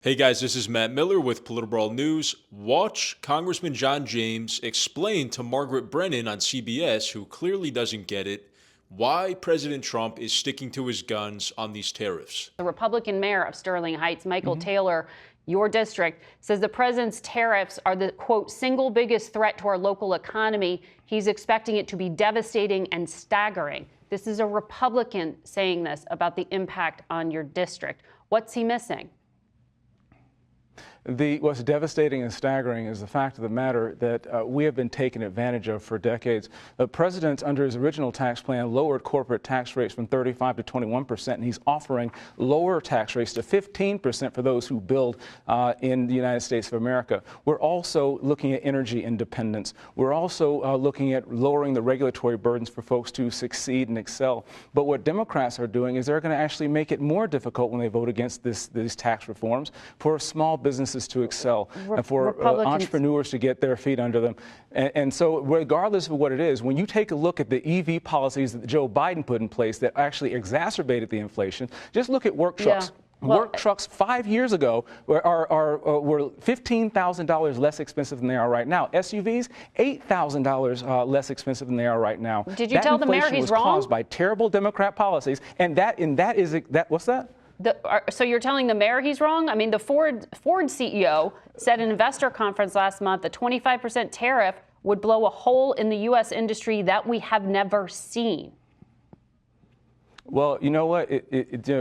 Hey guys, this is Matt Miller with PolitiBrawl News. Watch Congressman John James explain to Margaret Brennan on CBS, who clearly doesn't get it, why President Trump is sticking to his guns on these tariffs. The Republican mayor of Sterling Heights, Michael Taylor, your district, says the president's tariffs are the, quote, single biggest threat to our local economy. He's expecting it to be devastating and staggering. This is a Republican saying this about the impact on your district. What's he missing? What's devastating and staggering is the fact of the matter that we have been taken advantage of for decades. The president, under his original tax plan, lowered corporate tax rates from 35 to 21%, and he's offering lower tax rates to 15% for those who build in the United States of America. We're also looking at energy independence. We're also looking at lowering the regulatory burdens for folks to succeed and excel. But what Democrats are doing is they're going to actually make it more difficult when they vote against these tax reforms for small businesses to excel and for entrepreneurs to get their feet under them. And so regardless of what it is, when you take a look at the EV policies that Joe Biden put in place that actually exacerbated the inflation, just look at work trucks. Yeah. Well, work trucks 5 years ago were $15,000 less expensive than they are right now. SUVs, $8,000 less expensive than they are right now. Did you tell the mayor he's wrong? That inflation was caused by terrible Democrat policies, and what's that? So you're telling the mayor he's wrong? I mean, the Ford CEO said at an investor conference last month that 25% tariff would blow a hole in the U.S. industry that we have never seen. Well, you know what?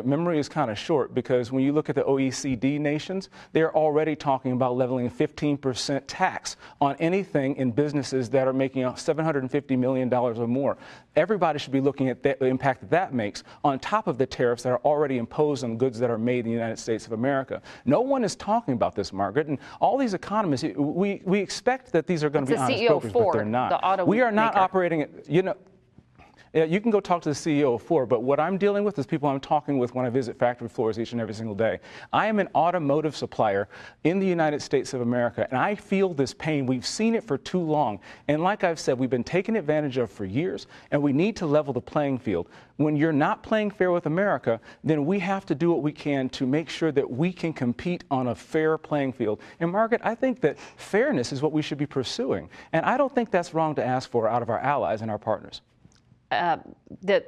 Memory is kind of short, because when you look at the OECD nations, they're already talking about leveling a 15% tax on anything in businesses that are making $750 million or more. Everybody should be looking at the impact that makes on top of the tariffs that are already imposed on goods that are made in the United States of America. No one is talking about this, Margaret. And all these economists, we expect that these are going to be honest brokers, but they're not. We are not operating at, Yeah, you can go talk to the CEO of Ford, but what I'm dealing with is people I'm talking with when I visit factory floors each and every single day. I am an automotive supplier in the United States of America, and I feel this pain. We've seen it for too long. And like I've said, we've been taken advantage of for years, and we need to level the playing field. When you're not playing fair with America, then we have to do what we can to make sure that we can compete on a fair playing field. And Margaret, I think that fairness is what we should be pursuing. And I don't think that's wrong to ask for out of our allies and our partners. The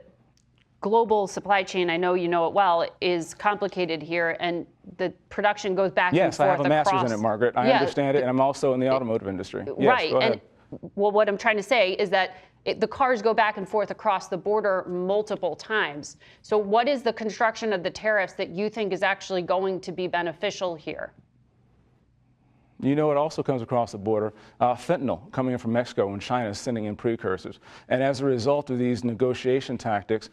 global supply chain, I know you know it well, is complicated here, and the production goes back and forth. Yes, I have a master's in it, Margaret. I understand it, and I'm also in the automotive industry. Yes, right, and well, what I'm trying to say is that the cars go back and forth across the border multiple times. So what is the construction of the tariffs that you think is actually going to be beneficial here? You know, it also comes across the border, fentanyl coming in from Mexico, and China is sending in precursors. And as a result of these negotiation tactics,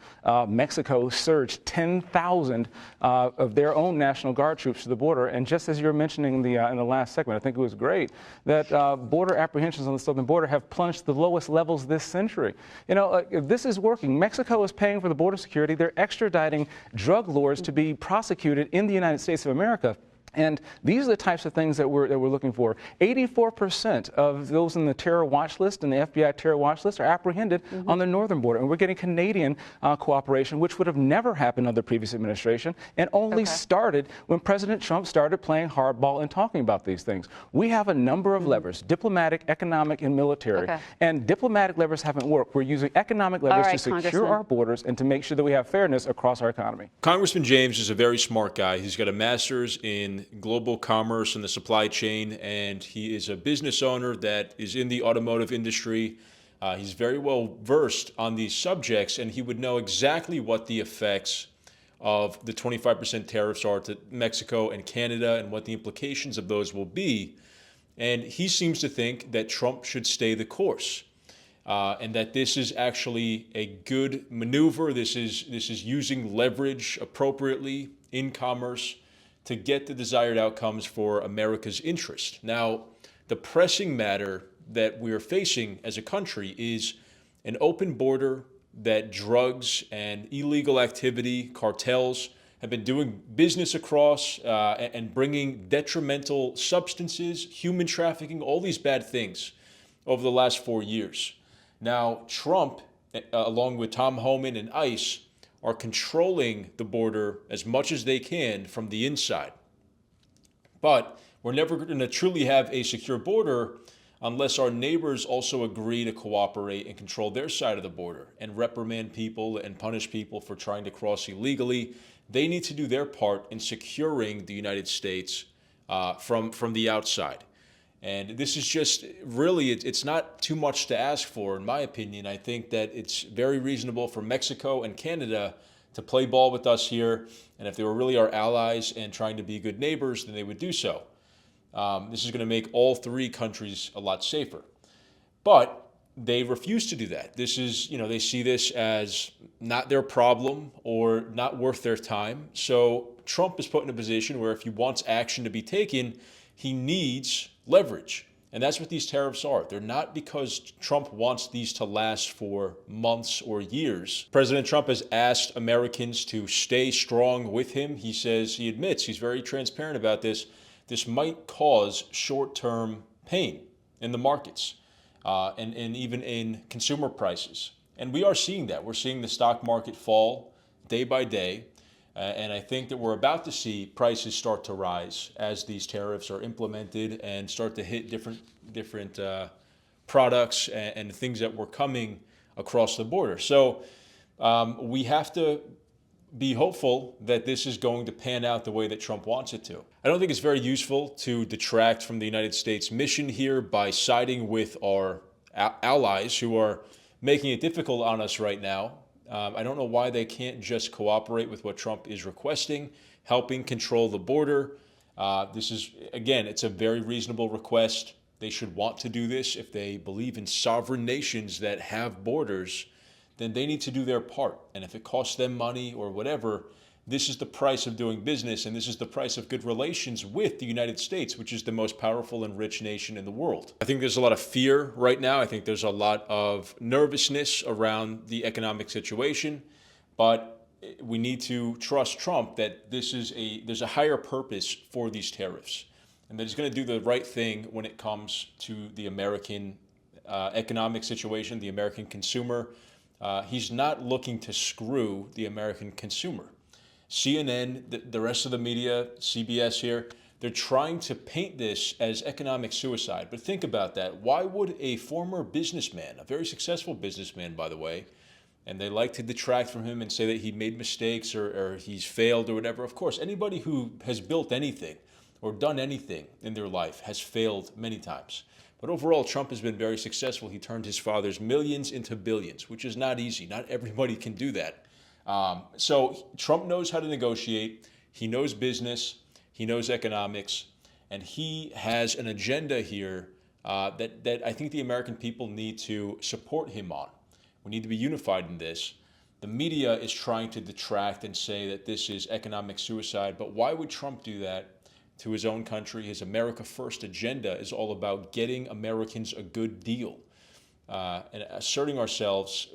Mexico surged 10,000 of their own National Guard troops to the border. And just as you were mentioning in the last segment, I think it was great that border apprehensions on the southern border have plunged to the lowest levels this century. You know, this is working. Mexico is paying for the border security. They're extraditing drug lords to be prosecuted in the United States of America. And these are the types of things that we're looking for. 84% of those in the terror watch list and the FBI terror watch list are apprehended on the northern border. And we're getting Canadian cooperation, which would have never happened under the previous administration and only started when President Trump started playing hardball and talking about these things. We have a number of levers, diplomatic, economic, and military. And diplomatic levers haven't worked. We're using economic levers to secure our borders and to make sure that we have fairness across our economy. Congressman James is a very smart guy. He's got a master's in global commerce and the supply chain, and he is a business owner that is in the automotive industry. He's very well versed on these subjects, and he would know exactly what the effects of the 25% tariffs are to Mexico and Canada and what the implications of those will be. And he seems to think that Trump should stay the course, and that this is actually a good maneuver. This is using leverage appropriately in commerce to get the desired outcomes for America's interest. Now, the pressing matter that we're facing as a country is an open border that drugs and illegal activity, cartels, have been doing business across and bringing detrimental substances, human trafficking, all these bad things over the last 4 years. Now, Trump, along with Tom Homan and ICE, are controlling the border as much as they can from the inside. But we're never going to truly have a secure border unless our neighbors also agree to cooperate and control their side of the border and reprimand people and punish people for trying to cross illegally. They need to do their part in securing the United States from the outside. And this is just really, it's not too much to ask for, in my opinion. I think that it's very reasonable for Mexico and Canada to play ball with us here. And if they were really our allies and trying to be good neighbors, then they would do so. This is going to make all three countries a lot safer. But they refuse to do that. This is, they see this as not their problem or not worth their time. So Trump is put in a position where if he wants action to be taken, he needs leverage. And that's what these tariffs are. They're not because Trump wants these to last for months or years. President Trump has asked Americans to stay strong with him. He admits, he's very transparent about this. This might cause short-term pain in the markets and even in consumer prices. And we are seeing that. We're seeing the stock market fall day by day. And I think that we're about to see prices start to rise as these tariffs are implemented and start to hit different products and things that were coming across the border. So we have to be hopeful that this is going to pan out the way that Trump wants it to. I don't think it's very useful to detract from the United States mission here by siding with our allies who are making it difficult on us right now. I don't know why they can't just cooperate with what Trump is requesting, helping control the border. This is, again, it's a very reasonable request. They should want to do this. If they believe in sovereign nations that have borders, then they need to do their part. And if it costs them money or whatever, this is the price of doing business, and this is the price of good relations with the United States, which is the most powerful and rich nation in the world. I think there's a lot of fear right now. I think there's a lot of nervousness around the economic situation, but we need to trust Trump that there's a higher purpose for these tariffs, and that he's going to do the right thing when it comes to the American economic situation, the American consumer. He's not looking to screw the American consumer. CNN, the rest of the media, CBS here, they're trying to paint this as economic suicide. But think about that. Why would a former businessman, a very successful businessman, by the way, and they like to detract from him and say that he made mistakes or he's failed or whatever. Of course, anybody who has built anything or done anything in their life has failed many times. But overall, Trump has been very successful. He turned his father's millions into billions, which is not easy. Not everybody can do that. So Trump knows how to negotiate. He knows business. He knows economics. And he has an agenda here that I think the American people need to support him on. We need to be unified in this. The media is trying to detract and say that this is economic suicide. But why would Trump do that to his own country? His America First agenda is all about getting Americans a good deal and asserting ourselves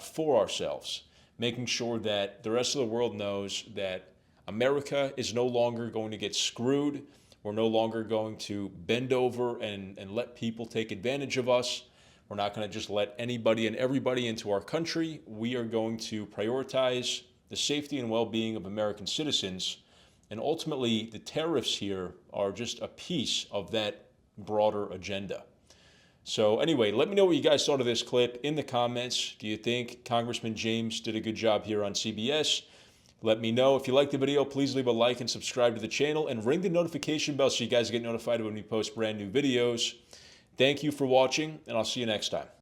for ourselves, making sure that the rest of the world knows that America is no longer going to get screwed. We're no longer going to bend over and let people take advantage of us. We're not going to just let anybody and everybody into our country. We are going to prioritize the safety and well-being of American citizens. And ultimately, the tariffs here are just a piece of that broader agenda. So anyway, let me know what you guys thought of this clip in the comments. Do you think Congressman James did a good job here on CBS? Let me know. If you liked the video, please leave a like and subscribe to the channel and ring the notification bell so you guys get notified when we post brand new videos. Thank you for watching, and I'll see you next time.